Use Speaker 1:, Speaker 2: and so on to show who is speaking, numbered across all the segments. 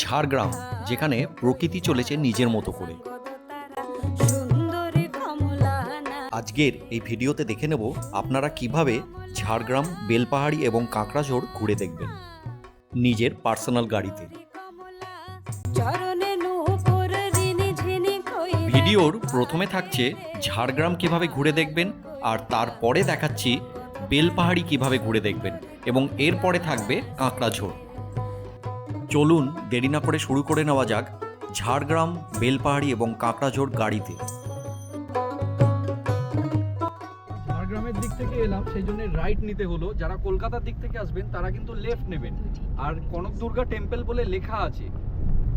Speaker 1: ঝাড়গ্রাম, যেখানে প্রকৃতি চলেছে নিজের মতো করে। আজকের এই ভিডিওতে দেখে নেব আপনারা কিভাবে ঝাড়গ্রাম, বেলপাহাড়ি এবং কাঁকড়াঝোড় ঘুরে দেখবেন নিজের পার্সোনাল গাড়িতে। ভিডিওর প্রথমে থাকছে ঝাড়গ্রাম কিভাবে ঘুরে দেখবেন, আর তারপরে দেখাচ্ছি বেলপাহাড়ি কিভাবে ঘুরে দেখবেন, এবং এরপরে থাকবে কাঁকড়াঝোড়। চলুন দেরি না করে শুরু করে নেওয়া যাক ঝাড়গ্রাম, বেলপাহাড়ি এবং কাঁকড়াঝোড় গাড়িতে।
Speaker 2: ঝাড়গ্রামের দিক থেকে এলাম, সেই জন্য রাইট নিতে হলো। যারা কলকাতার দিক থেকে আসবেন তারা কিন্তু লেফট নেবেন। আর কনকদুর্গা টেম্পল বলে লেখা আছে,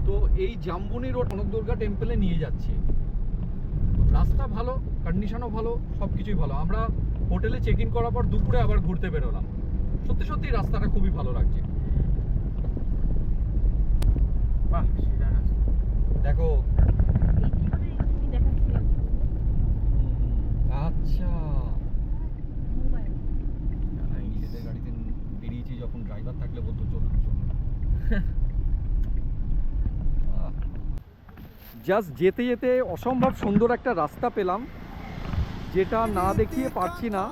Speaker 2: তো এই জাম্বুনি রোড কনকদুর্গা টেম্পলে নিয়ে যাচ্ছে। রাস্তা ভালো, কন্ডিশনও ভালো, সব কিছুই ভালো। আমরা হোটেলে চেক ইন করার পর দুপুরে আবার ঘুরতে বেরোলাম। সত্যি সত্যি রাস্তাটা খুবই ভালো লাগছে। বাহ, সেরা রাস্তা। দেখো, আচ্ছা, নিজেদের গাড়িতে বেরিয়েছি যখন, ড্রাইভার থাকলে বলতো চলুন চলুন। জাস্ট যেতে যেতে অসম্ভব সুন্দর একটা রাস্তা পেলাম, যেটা না দেখিয়ে পারছি না।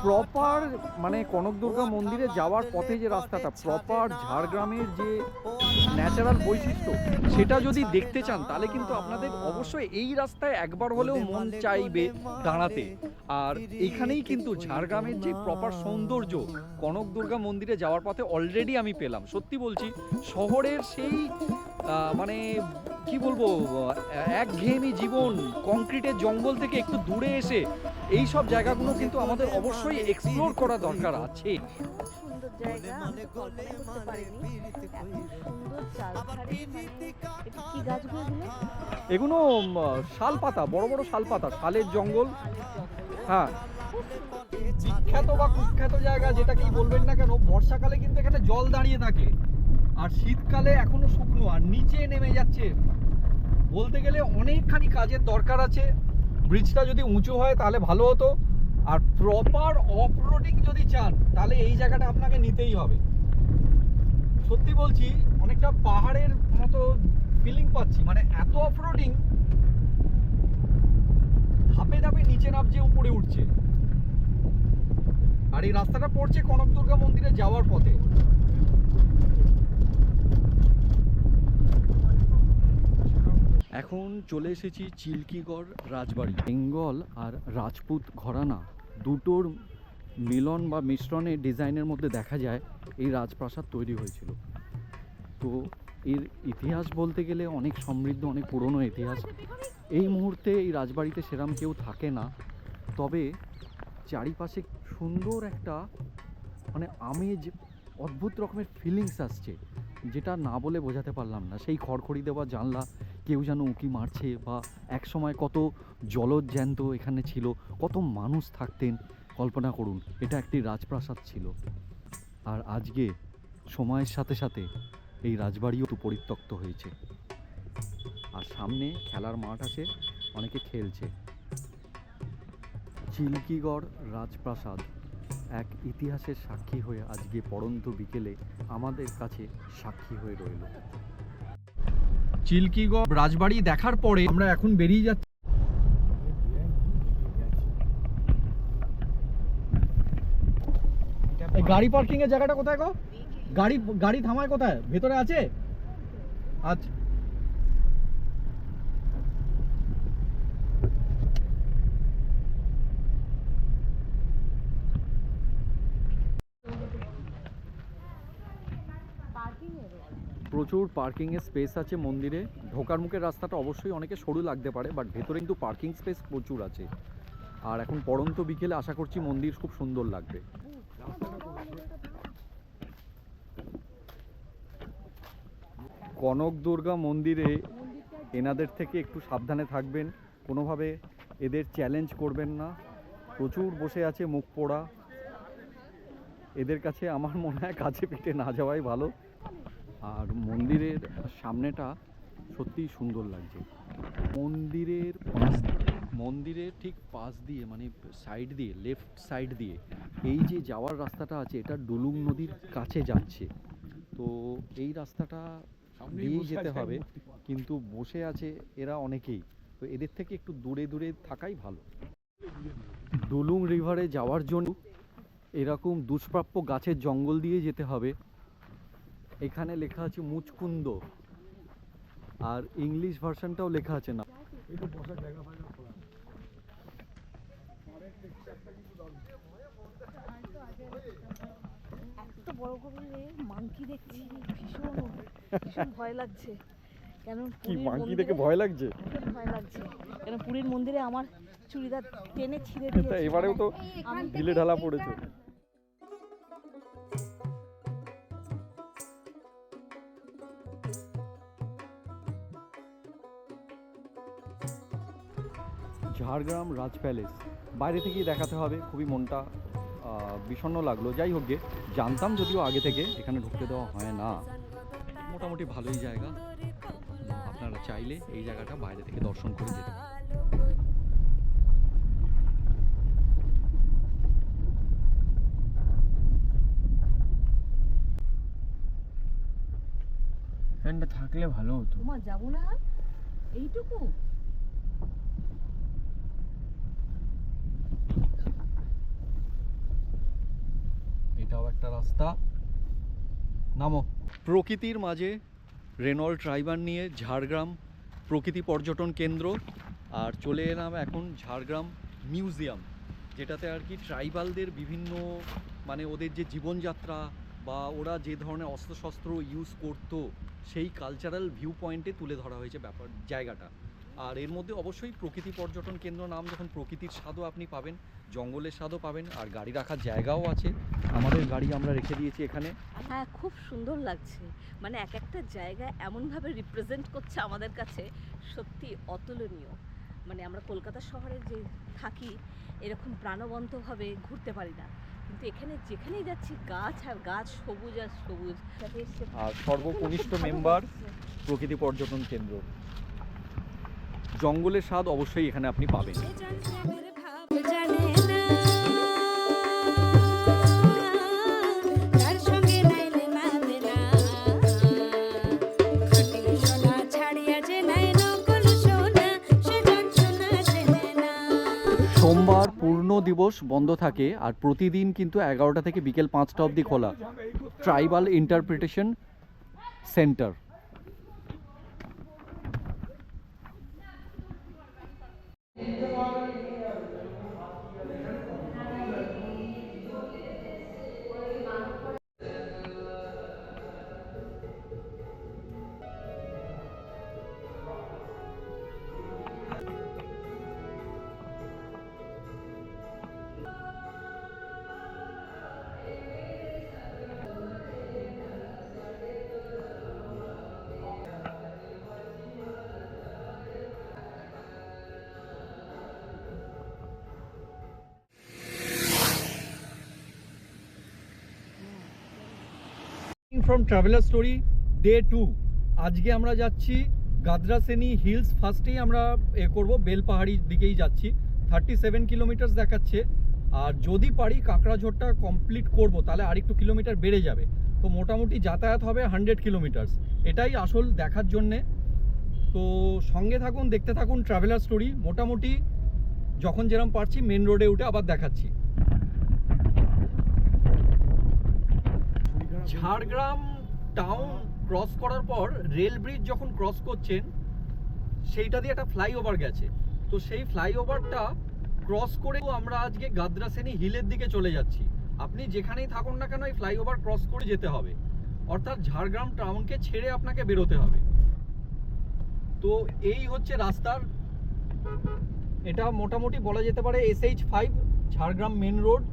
Speaker 2: প্রপার মানে কনকদুর্গা মন্দিরে যাওয়ার পথে যে রাস্তাটা, প্রপার ঝাড়গ্রামের যে ন্যাচারাল বৈশিষ্ট্য, সেটা যদি দেখতে চান তাহলে কিন্তু আপনাদের অবশ্যই এই রাস্তায় একবার হলেও মন চাইবে দাঁড়াতে। আর এখানেই কিন্তু ঝাড়গ্রামের যে প্রপার সৌন্দর্য কনকদুর্গা মন্দিরে যাওয়ার পথে অলরেডি আমি পেলাম। সত্যি বলছি, শহরের সেই মানে কি বলবো, একঘেয়েমি জীবন, কংক্রিটের জঙ্গল থেকে একটু দূরে এসে এই সব জায়গাগুলো কিন্তু আমাদের অবশ্যই এক্সপ্লোর করা দরকার আছে।
Speaker 3: সুন্দর জায়গা, আমি তো কল্পনা করতে পারিনি এত সুন্দর চারধারে। কি গাছগুলো?
Speaker 2: এগুলো শাল পাতা, বড় বড় শাল পাতা, শালের জঙ্গল। হ্যাঁ, বিখ্যাত বা কুখ্যাত জায়গা যেটা কি বলবেন না কেন, বর্ষাকালে কিন্তু এখানে জল দাঁড়িয়ে থাকে, আর শীতকালে এখনো শুকনো আর নিচে নেমে যাচ্ছে। বলতে গেলে অনেকখানি কাজের দরকার আছে। ব্রিজটা যদি উঁচু হয় তাহলে ভালো হতো, আর প্রপার অফ রোডিং যদি চান তাহলে এই জায়গাটা আপনাকে নিতেই হবে। সত্যি বলছি, অনেকটা পাহাড়ের মতো ফিলিং পাচ্ছি, মানে এত অফ রোডিং, ধাপে ধাপে নিচে নামছে, উপরে উঠছে। আর এই রাস্তাটা পড়ছে কনকদুর্গা মন্দিরে যাওয়ার পথে। এখন চলে এসেছি চিল্কিগড় রাজবাড়ি। বেঙ্গল আর রাজপুত ঘরানা দুটোর মিলন বা মিশ্রণে ডিজাইনের মধ্যে দেখা যায় এই রাজপ্রাসাদ তৈরি হয়েছিল। তো এর ইতিহাস বলতে গেলে অনেক সমৃদ্ধ, অনেক পুরনো ইতিহাস। এই মুহূর্তে এই রাজবাড়িতে সেরকম কেউ থাকে না, তবে চারিপাশে সুন্দর একটা মানে আমেজ, অদ্ভুত রকমের ফিলিংস আসছে, যেটা না বলে বোঝাতে পারলাম না। সেই খড়খড়ি দেওয়া জানলা, কেউ যেন উঁকি মারছে, বা এক সময় কত জলজ জ্যান্ত এখানে ছিল, কত মানুষ থাকতেন। কল্পনা করুন, এটা একটি রাজপ্রাসাদ ছিল। আর আজকে সময়ের সাথে সাথে এই রাজবাড়িও তো পরিত্যক্ত হয়েছে। আর সামনে খেলার মাঠ আছে, অনেকে খেলছে। চিল্কিগড় রাজপ্রাসাদ এক ইতিহাসের সাক্ষী হয়ে আজকে পড়ন্ত বিকেলে আমাদের কাছে সাক্ষী হয়ে রইল। চিল্কিগড় রাজবাড়ি দেখার পরে আমরা এখন বেরিয়ে যাচ্ছি। গাড়ি পার্কিং এর জায়গাটা কোথায় গো? গাড়ি থামায় কোথায়? ভেতরে আছে? আচ্ছা, প্রচুর পার্কিংয়ের স্পেস আছে মন্দিরে। ঢোকার মুখের রাস্তাটা অবশ্যই অনেকে সরু লাগতে পারে, বাট ভেতরে কিন্তু পার্কিং স্পেস প্রচুর আছে। আর এখন পড়ন্ত বিকেলে আশা করছি মন্দির খুব সুন্দর লাগবে। কনকদুর্গা মন্দিরে এনাদের থেকে একটু সাবধানে থাকবেন, কোনোভাবে এদের চ্যালেঞ্জ করবেন না। প্রচুর বসে আছে মুখ পোড়া, এদের কাছে আমার মনে হয় কাছে পিঠে না যাওয়াই ভালো। আর মন্দিরের সামনেটা সত্যিই সুন্দর লাগছে। মন্দিরের ঠিক পাশ দিয়ে, মানে সাইড দিয়ে, লেফট সাইড দিয়ে এই যে যাওয়ার রাস্তাটা আছে, এটা ডুলুং নদীর কাছে যাচ্ছে। তো এই রাস্তাটা দিয়েই যেতে হবে, কিন্তু বসে আছে এরা অনেকেই, তো এদের থেকে একটু দূরে দূরে থাকাই ভালো। ডুলুং রিভারে যাওয়ার জন্য এরকম দুষ্প্রাপ্য গাছের জঙ্গল দিয়ে যেতে হবে। এখানে লেখা আছে মুচকুন্দ, আর ইংলিশ ভার্সনটাও লেখা আছে না।
Speaker 3: এত বড় করে মাংকি দেখছি, ভীষণ ভীষণ ভয় লাগছে। কেন
Speaker 2: কি মাংকি দেখে ভয় লাগছে?
Speaker 3: ভীষণ ভয় লাগছে, কেন পুরীর মন্দিরে আমার চুড়িদার টেনে ছিঁড়ে
Speaker 2: তা
Speaker 3: দিয়েছে।
Speaker 2: এবারেও তো
Speaker 3: আমি
Speaker 2: ঢিলে ঢালা পড়েছে। ঝাড়গ্রাম রাজ প্যালেস বাইরে থেকেই দেখাতে হবে, খুবই মনটা বিষণ্ণ লাগলো। যাই হোক গে, জানতাম যদিও আগে থেকে, এখানে ঢুকতে দেওয়া হয় না। মোটামুটি ভালোই জায়গা, আপনারা চাইলে এই জায়গাটা বাইরে থেকে দর্শন করে যেতে পারেন।
Speaker 4: ফ্যানটা থাকলে ভালো হতো।
Speaker 3: তোমার যাবো না এইটুকু।
Speaker 2: এটাও একটা রাস্তা। নামো। প্রকৃতির মাঝে রেনল্ড ট্রাইবার নিয়ে ঝাড়গ্রাম প্রকৃতি পর্যটন কেন্দ্র, আর চলে এলাম এখন ঝাড়গ্রাম মিউজিয়াম, যেটাতে আর কি ট্রাইবালদের বিভিন্ন মানে ওদের যে জীবনযাত্রা বা ওরা যে ধরনের অস্ত্রশস্ত্র ইউজ করতো সেই কালচারাল ভিউ পয়েন্টে তুলে ধরা হয়েছে জায়গাটা। আর এর মধ্যে অবশ্যই প্রকৃতি পর্যটন কেন্দ্র নাম, যখন প্রকৃতির স্বাদও আপনি পাবেন, জঙ্গলের স্বাদও পাবেন, আর গাড়ি রাখার জায়গাও আছে। আমাদের গাড়ি আমরা রেখে দিয়েছি এখানে।
Speaker 3: হ্যাঁ, খুব সুন্দর লাগছে, মানে এক একটা জায়গা এমনভাবে রিপ্রেজেন্ট করছে আমাদের কাছে, সত্যি অতুলনীয়। মানে আমরা কলকাতা শহরে যে থাকি এরকম প্রাণবন্তভাবে ঘুরতে পারি না, কিন্তু এখানে যেখানেই যাচ্ছি গাছ আর গাছ, সবুজ আর সবুজ।
Speaker 2: আর সর্বকনিষ্ঠ মেম্বার প্রকৃতি পর্যটন কেন্দ্র। জঙ্গলের স্বাদ অবশ্যই এখানে আপনি পাবেন। সোমবার পূর্ণ দিবস বন্ধ থাকে, আর প্রতিদিন কিন্তু 11টা থেকে বিকেল 5টা অবধি খোলা tribal interpretation centre. From traveller story day 2, আজকে আমরা যাচ্ছি গাদ্রাসেনি হিলস। ফার্স্টেই আমরা করব বেলপাহাড়ির দিকেই যাচ্ছি, 37 কিলোমিটার দেখাচ্ছে, আর যদি পারি কাঁকড়াঝোড়টা কমপ্লিট করব তাহলে আরেকটু কিলোমিটার বেড়ে যাবে, তো মোটামুটি যাতায়াত হবে 100 কিলোমিটার। এটাই আসল দেখার জন্যে, তো সঙ্গে থাকুন, দেখতে থাকুন ট্রাভেলার স্টোরি। মোটামুটি যখন যেরকম পারছি মেন রোডে উঠে আবার দেখাচ্ছি। ঝাড়গ্রাম টাউন ক্রস করার পর রেল ব্রিজ যখন ক্রস করছেন সেইটা দিয়ে একটা ফ্লাইওভার গেছে, তো সেই ফ্লাইওভারটা ক্রস করে আমরা আজকে গাদ্রাসেনি হিলের দিকে চলে যাচ্ছি। আপনি যেখানেই থাকুন না কেন এই ফ্লাইওভার ক্রস করে যেতে হবে, অর্থাৎ ঝাড়গ্রাম টাউনকে ছেড়ে আপনাকে বেরোতে হবে। তো এই হচ্ছে রাস্তার, এটা মোটামুটি বলা যেতে পারে SH5 ঝাড়গ্রাম মেন রোড।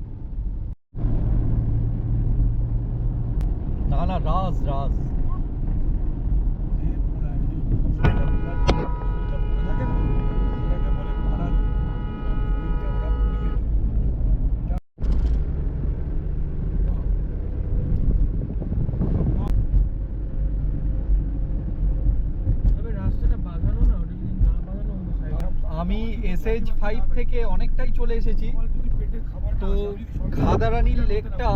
Speaker 2: না না, রাজ রাজ আমি SH5 থেকে অনেকটাই চলে এসেছি, তো খাদারানি লেকটা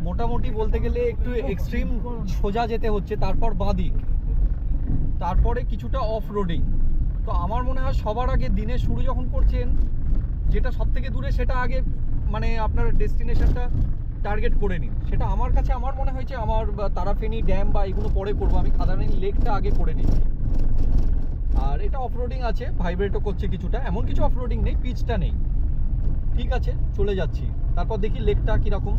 Speaker 2: মোটামুটি বলতে গেলে একটু এক্সট্রিম সোজা যেতে হচ্ছে, তারপর বাঁদিক, তারপরে কিছুটা অফ রোডিং। তো আমার মনে হয় সবার আগে দিনের শুরু যখন করছেন, যেটা সব থেকে দূরে সেটা আগে মানে আপনার ডেস্টিনেশনটা টার্গেট করে নিন। সেটা আমার কাছে আমার মনে হয়েছে আমার তারাফেনী ড্যাম বা এগুলো পরে করবো, আমি খাদারানি লেকটা আগে করে নিচ্ছি। আর এটা অফ রোডিং আছে, ভাইব্রেটও করছে কিছুটা, এমন কিছু অফ রোডিং নেই, পিচটা নেই। ঠিক আছে, চলে যাচ্ছি, তারপর দেখি লেকটা কীরকম।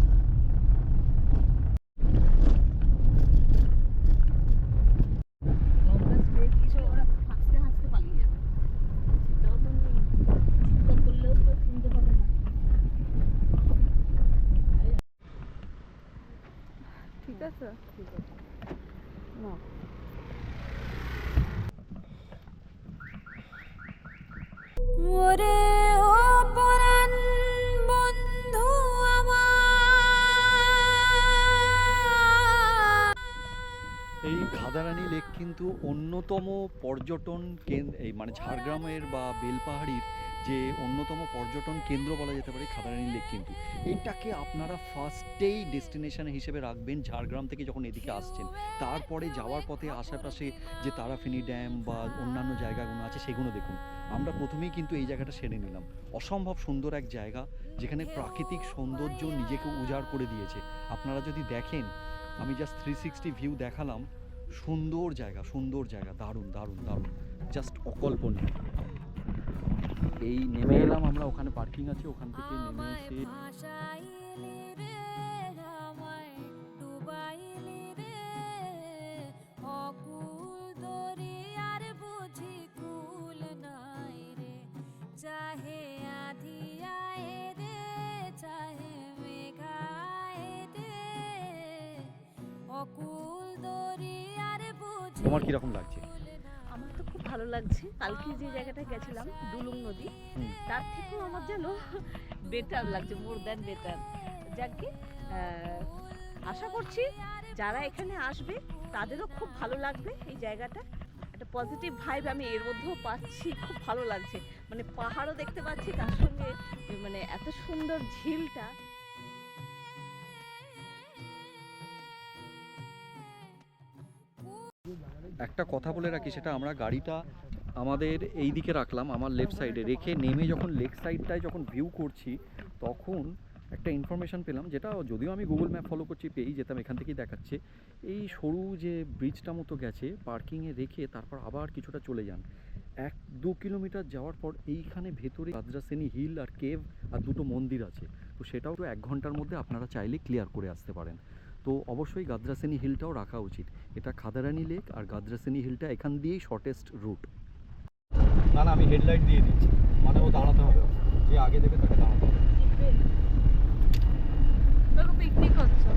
Speaker 3: লঙ্কা স্প্রে দিয়েছে, ওরা হাসতে হাসতে পালিয়ে যাবে, সেটাও তো নেই, চিৎকার করলেও তো শুনতে পাবে না। ঠিক আছে, ঠিক আছে, না
Speaker 5: ওরে ও পরাণ বন্ধু আমার।
Speaker 2: এই খাদারানি লেক কিন্তু অন্যতম পর্যটন কেন্দ্র, এই মানে ঝাড়গ্রামের বা বেলপাহাড়ির যে অন্যতম পর্যটন কেন্দ্র বলা যেতে পারে খাদারানি লেক। কিন্তু এটাকে আপনারা ফার্স্টেই ডেস্টিনেশন হিসেবে রাখবেন ঝাড়গ্রাম থেকে যখন এদিকে আসছেন। তারপরে যাওয়ার পথে আশেপাশে যে তারাফেনী ড্যাম বা অন্যান্য জায়গাগুলো আছে সেগুলো দেখুন। আমরা প্রথমেই কিন্তু এই জায়গাটা সেরে নিলাম। অসম্ভব সুন্দর এক জায়গা, যেখানে প্রাকৃতিক সৌন্দর্য নিজেকে উজাড় করে দিয়েছে। আপনারা যদি দেখেন, আমি জাস্ট 360 ভিউ দেখালাম। সুন্দর জায়গা, সুন্দর জায়গা, দারুণ দারুণ দারুণ, জাস্ট অকল্পনীয়। এই নেমে এলাম আমরা, ওখানে পার্কিং আছে, ওখান থেকে নেমে এসে
Speaker 5: ভাসাইলি রে আমায় ডুবাইলি রে, অকুল দরিয়ার বুঝি কুল নাই রে, চাহে আধি আয় রে, চাহে মেঘায় রে, অকুল দরিয়ার বুঝি।
Speaker 2: তোমার কিরকম লাগছে?
Speaker 3: আমার তো খুব ভালো লাগছে। কালকে যে জায়গাটা গেছিলাম ডুলুং নদী, তার থেকেও আমার যেন বেটার লাগছে, মোর দ্যান বেটার। যাকে আশা করছি যারা এখানে আসবে তাদেরও খুব ভালো লাগবে এই জায়গাটা। একটা পজিটিভ ভাইব আমি এর মধ্যেও পাচ্ছি, খুব ভালো লাগছে। মানে পাহাড়ও দেখতে পাচ্ছি, তার সঙ্গে মানে এত সুন্দর ঝিলটা।
Speaker 2: একটা কথা বলে রাখি, সেটা আমরা গাড়িটা আমাদের এই দিকে রাখলাম, আমার লেফট সাইডে রেখে নেমে যখন লেক সাইডটায় যখন ভিউ করছি, তখন একটা ইনফরমেশান পেলাম, যেটা যদিও আমি গুগল ম্যাপ ফলো করছি পেয়েই যেতাম, এখান থেকেই দেখাচ্ছে। এই সরু যে ব্রিজটা মতো গেছে, পার্কিংয়ে রেখে তারপর আবার কিছুটা চলে যান, 1-2 কিলোমিটার যাওয়ার পর এইখানে ভেতরে গাদ্রাসেনি হিল আর কেভ আর দুটো মন্দির আছে। তো সেটাও তো 1 ঘন্টার মধ্যে আপনারা চাইলে ক্লিয়ার করে আসতে পারেন। তো অবশ্যই গাদ্রাসেনি হিলটাও রাখা উচিত। এটা খাদারানি লেক আর গাদ্রাসেনি হিলটা এখান দিয়েই শর্টেস্ট রুট। না না, আমি হেডলাইট দিয়ে দিচ্ছি, মানে ও দাঁড়াতে হবে, যে আগে দেবে তাকে দাঁড়াতে হবে।
Speaker 3: পিকনিক হচ্ছে,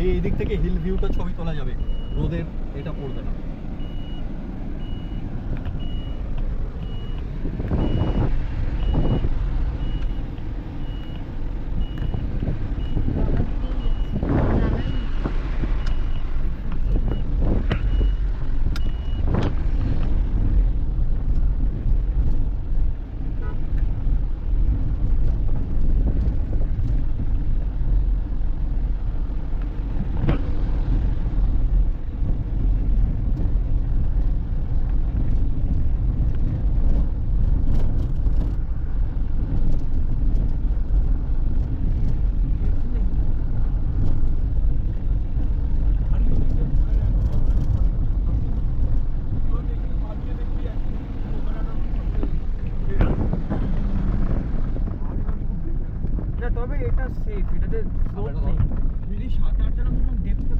Speaker 2: এই দিক থেকে হিল ভিউটা ছবি তোলা যাবে, রোদের এটা পড়বে না।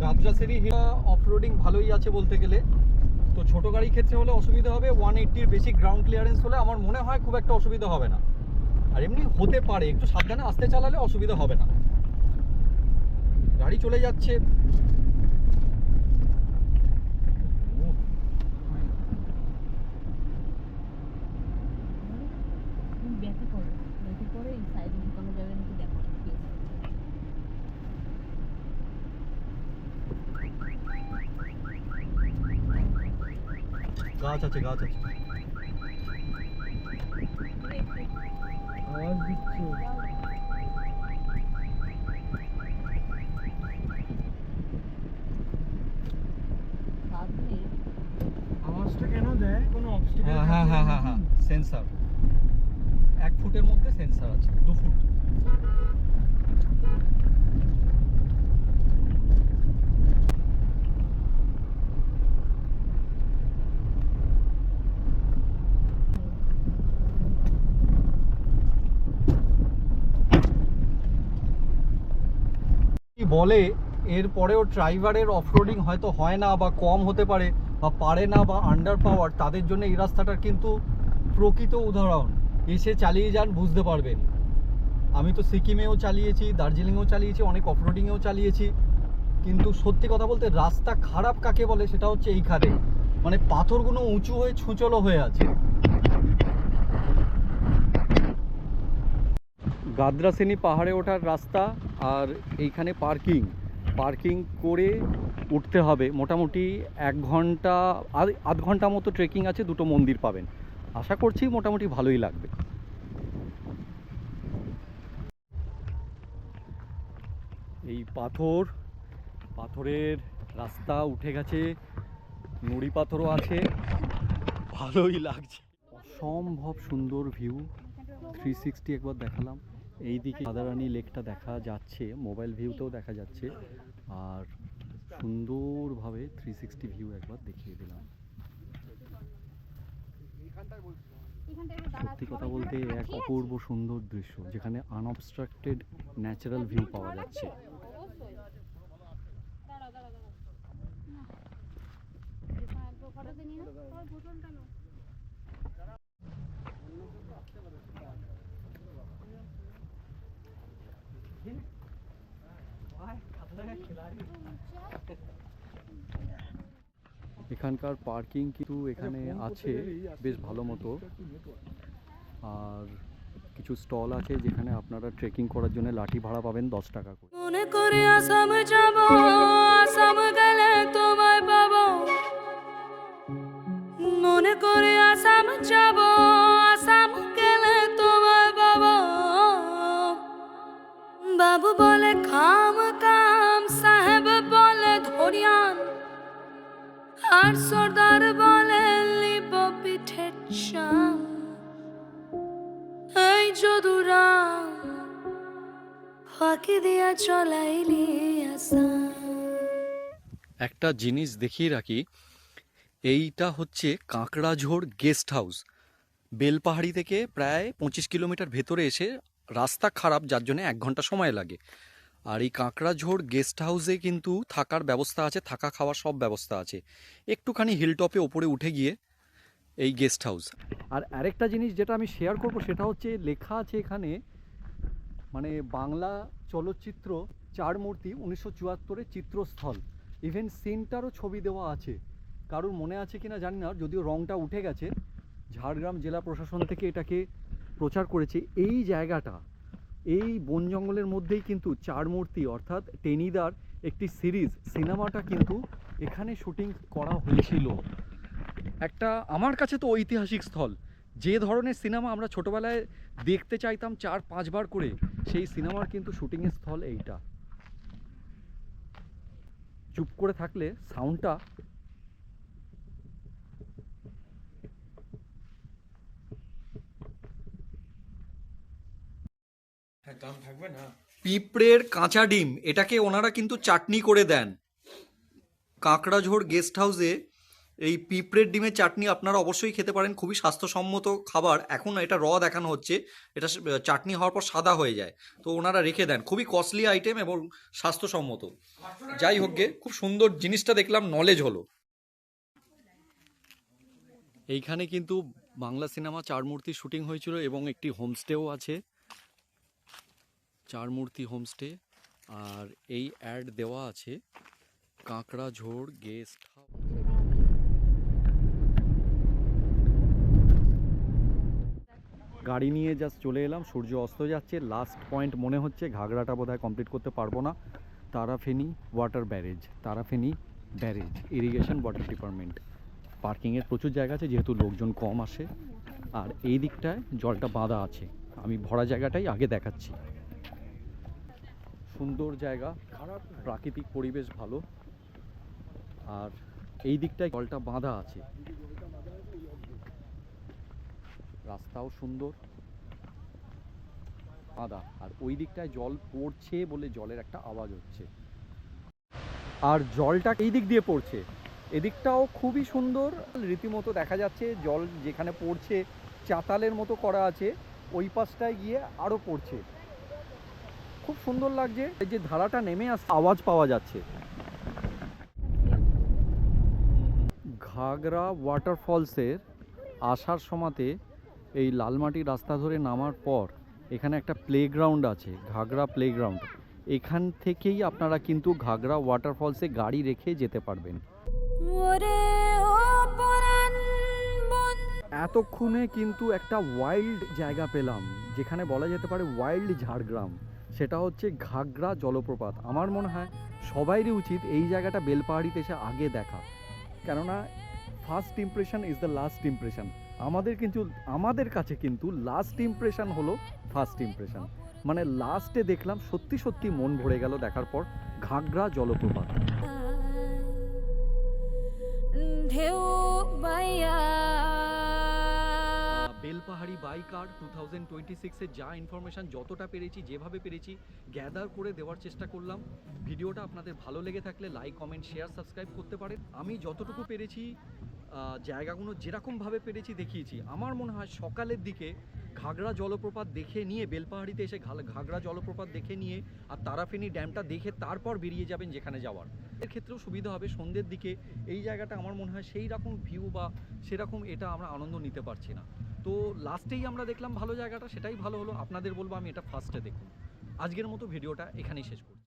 Speaker 2: গাদ্রাসেনি হিল অফরোডিং ভালোই আছে বলতে গেলে। তো ছোট গাড়ির ক্ষেত্রে হলে অসুবিধা হবে, 180-র বেশি গ্রাউন্ড ক্লিয়ারেন্স হলে আমার মনে হয় খুব একটা অসুবিধা হবে না। আর এমনি হতে পারে, একটু সাবধানে আস্তে চালালে অসুবিধা হবে না। গাড়ি চলে যাচ্ছে।
Speaker 3: ব্যাকে করো। একটু পরে এই সাইডে ঢুকানো যাবে নাকি দেখো
Speaker 2: গাছ আছে গাছ আছে।
Speaker 4: আওয়াজ দিচ্ছে। আওয়াজটা কেন দেয়? কোনো অবস্টিকেল?
Speaker 2: হ্যাঁ সেন্সার 1 ফুটের মধ্যে সেন্সার আছে, 2 ফুট। বলে এরপরেও ড্রাইভারের অফরোডিং হয়তো হয় না বা কম হতে পারে বা পারে না বা আন্ডার পাওয়ার, তাদের জন্য এই রাস্তাটার কিন্তু প্রকৃত উদাহরণ। এসে চালিয়ে যান, বুঝতে পারবেন। আমি তো সিকিমেও চালিয়েছি, দার্জিলিংয়েও চালিয়েছি, অনেক অফরোডিংয়েও চালিয়েছি, কিন্তু সত্যি কথা বলতে রাস্তা খারাপ কাকে বলে সেটা হচ্ছে এইখানে, মানে পাথরগুলো উঁচু হয়ে ছুঁচলো হয়ে আছে। গাদ্রাসেনি পাহাড়ে ওঠার রাস্তা, আর এইখানে পার্কিং করে উঠতে হবে। মোটামুটি 1 ঘন্টা আধ ঘন্টা মতো ট্রেকিং আছে, 2টো মন্দির পাবেন। আশা করছি মোটামুটি ভালোই লাগবে। এই পাথরের রাস্তা উঠে গেছে, নুড়ি পাথরও আছে, ভালোই লাগছে। অসম্ভব সুন্দর ভিউ, 360 একবার দেখালাম। এইদিকে রাধারানী লেকটা দেখা যাচ্ছে, মোবাইল ভিউতেও দেখা যাচ্ছে, আর সুন্দরভাবে 360 ভিউ একবার দেখিয়ে দিলাম। সত্যি কথা বলতে এক অপূর্ব সুন্দর দৃশ্য, যেখানে আনঅবস্ট্রাক্টেড ন্যাচারাল ভিউ পাওয়া যাচ্ছে। এখানকার পার্কিং কিন্তু এখানে আছে বেশ ভালো মতো, আর কিছু স্টল আছে যেখানে আপনারা ট্রেকিং করার জন্য লাঠি ভাড়া পাবেন 10 টাকা করে।
Speaker 5: মনে করে আসাম যাব, আসাম গেলে তোমায় পাবো। মনে করে আসাম যাব, আসাম গেলে তোমায় পাবো। বাবু বলে খাম কাম, সাহেব বলে ধরিয়ান, আর সর্দার বলে লিব পিঠের চাম। এই যদুরাম ফাঁকি দিয়া চলাইলি আসাম।
Speaker 2: একটা জিনিস দেখিয়ে রাখি, এইটা হচ্ছে কাঁকড়াঝোড় গেস্ট হাউস। বেলপাহাড়ি থেকে প্রায় 25 কিলোমিটার ভেতরে এসে, রাস্তা খারাপ যার জন্য 1 ঘন্টা সময় লাগে। আর এই কাঁকড়াঝোড় গেস্ট হাউসে কিন্তু থাকার ব্যবস্থা আছে, থাকা খাওয়ার সব ব্যবস্থা আছে। একটুখানি হিলটপে ওপরে উঠে গিয়ে এই গেস্ট হাউস। আর আরেকটা জিনিস যেটা আমি শেয়ার করব সেটা হচ্ছে লেখা আছে এখানে, মানে বাংলা চলচ্চিত্র চার মূর্তি 1974-এর চিত্রস্থল, ইভেন সিনটারও ছবি দেওয়া আছে। কারোর মনে আছে কিনা জানি না, যদিও রংটা উঠে গেছে। ঝাড়গ্রাম জেলা প্রশাসন থেকে এটাকে প্রচার করেছে। এই জায়গাটা, এই বন জঙ্গলের মধ্যেই কিন্তু চার মূর্তি অর্থাৎ টেনিদার একটি সিরিজ সিনেমাটা কিন্তু এখানে শুটিং করা হয়েছিল। একটা আমার কাছে তো ঐতিহাসিক স্থল। যে ধরনের সিনেমা আমরা ছোটোবেলায় দেখতে চাইতাম 4-5 বার করে, সেই সিনেমার কিন্তু শুটিংয়ের স্থল এইটা। চুপ করে থাকলে সাউন্ডটা
Speaker 4: দাম থাকবে না।
Speaker 2: পিঁপড়ের কাঁচা ডিম, এটাকে ওনারা কিন্তু চাটনি করে দেন। কাঁকড়াঝোড় গেস্ট হাউসে এই পিঁপড়ের ডিমের চাটনি আপনারা অবশ্যই খেতে পারেন, খুবই স্বাস্থ্যসম্মত খাবার। এখন এটা দেখানো হচ্ছে, এটা চাটনি হওয়ার পর সাদা হয়ে যায়, তো ওনারা রেখে দেন। খুবই কস্টলি আইটেম এবং স্বাস্থ্যসম্মত। যাই হোক গে, খুব সুন্দর জিনিসটা দেখলাম, নলেজ হলো। এইখানে কিন্তু বাংলা সিনেমা চার মূর্তি শুটিং হয়েছিল এবং একটি হোমস্টেও আছে, চার মূর্তি হোমস্টে। আর এই অ্যাড দেওয়া আছে কাঁকড়াঝোড় গেস্ট হাউস। গাড়ি নিয়ে জাস্ট চলে এলাম, সূর্য অস্ত যাচ্ছে। লাস্ট পয়েন্ট মনে হচ্ছে, ঘাগড়াটা বোধহয় কমপ্লিট করতে পারবো না। Tarafeni water barrage, Tarafeni barrage, irrigation water department. পার্কিংয়ের প্রচুর জায়গা আছে যেহেতু লোকজন কম আসে। আর এই দিকটায় জলটা বাঁধা আছে, আমি ভরা জায়গাটাই আগে দেখাচ্ছি। সুন্দর জায়গা, প্রাকৃতিক পরিবেশ ভালো। আর এই দিকটায় জলটা বাঁধা আছে, রাস্তাও সুন্দর বাঁধা। আর ওই দিকটায় জল পড়ছে বলে জলের একটা আওয়াজ হচ্ছে। আর জলটা এই দিক দিয়ে পড়ছে, এদিকটাও খুবই সুন্দর, রীতিমতো দেখা যাচ্ছে জল যেখানে পড়ছে চাতালের মতো করা আছে, ওই পাশটায় গিয়ে আরও পড়ছে, খুব সুন্দর লাগছে। এই যে ধারাটা নেমে আসছে, আওয়াজ পাওয়া যাচ্ছে। ঘাগড়া ওয়াটারফলসের আসার সময়তে এই লালমাটি রাস্তা ধরে নামার পর এখানে একটা প্লেগ্রাউন্ড আছে, ঘাগড়া প্লেগ্রাউন্ড। এখান থেকেই আপনারা কিন্তু ঘাগড়া ওয়াটারফলসে গাড়ি রেখে যেতে পারবেন।
Speaker 5: ওরে ও পরাণ
Speaker 2: এতক্ষণে কিন্তু একটা ওয়াইল্ড জায়গা পেলাম, যেখানে বলা যেতে পারে ওয়াইল্ড ঝাড়গ্রাম। সেটা হচ্ছে ঘাগড়া জলপ্রপাত। আমার মনে হয় সবাইরই উচিত এই জায়গাটা বেলপাহাড়িতে এসে আগে দেখা, কেননা first impression is the last impression. আমাদের কাছে কিন্তু লাস্ট ইমপ্রেশন হলো ফার্স্ট ইমপ্রেশন। মানে লাস্টে দেখলাম, সত্যি সত্যি মন ভরে গেল দেখার পর ঘাগড়া জলপ্রপাত।
Speaker 5: ঢেউ বাইয়া
Speaker 2: বেলপাহাড়ি বাইকার 2026-এ যা ইনফরমেশান যতটা পেরেছি, যেভাবে পেরেছি গ্যাদার করে দেওয়ার চেষ্টা করলাম। ভিডিওটা আপনাদের ভালো লেগে থাকলে লাইক, কমেন্ট, শেয়ার, সাবস্ক্রাইব করতে পারেন। আমি যতটুকু পেরেছি জায়গাগুলো যেরকমভাবে পেরেছি দেখিয়েছি। আমার মনে হয় সকালের দিকে ঘাগড়া জলপ্রপাত দেখে নিয়ে, বেলপাহাড়িতে এসে ঘাগড়া জলপ্রপাত দেখে নিয়ে আর তারাফেনী ড্যামটা দেখে তারপর বেরিয়ে যাবেন যেখানে যাওয়ার। এর ক্ষেত্রেও সুবিধা হবে, সন্ধ্যের দিকে এই জায়গাটা আমার মনে হয় সেই রকম ভিউ বা সেরকম এটা আমরা আনন্দ নিতে পারছি না। তো লাস্টেই আমরা দেখলাম ভালো জায়গাটা, সেটাই ভালো হলো। আপনাদের বলবো আমি এটা ফার্স্টে দেখুন। আজকের মতো ভিডিওটা এখানেই শেষ করছি।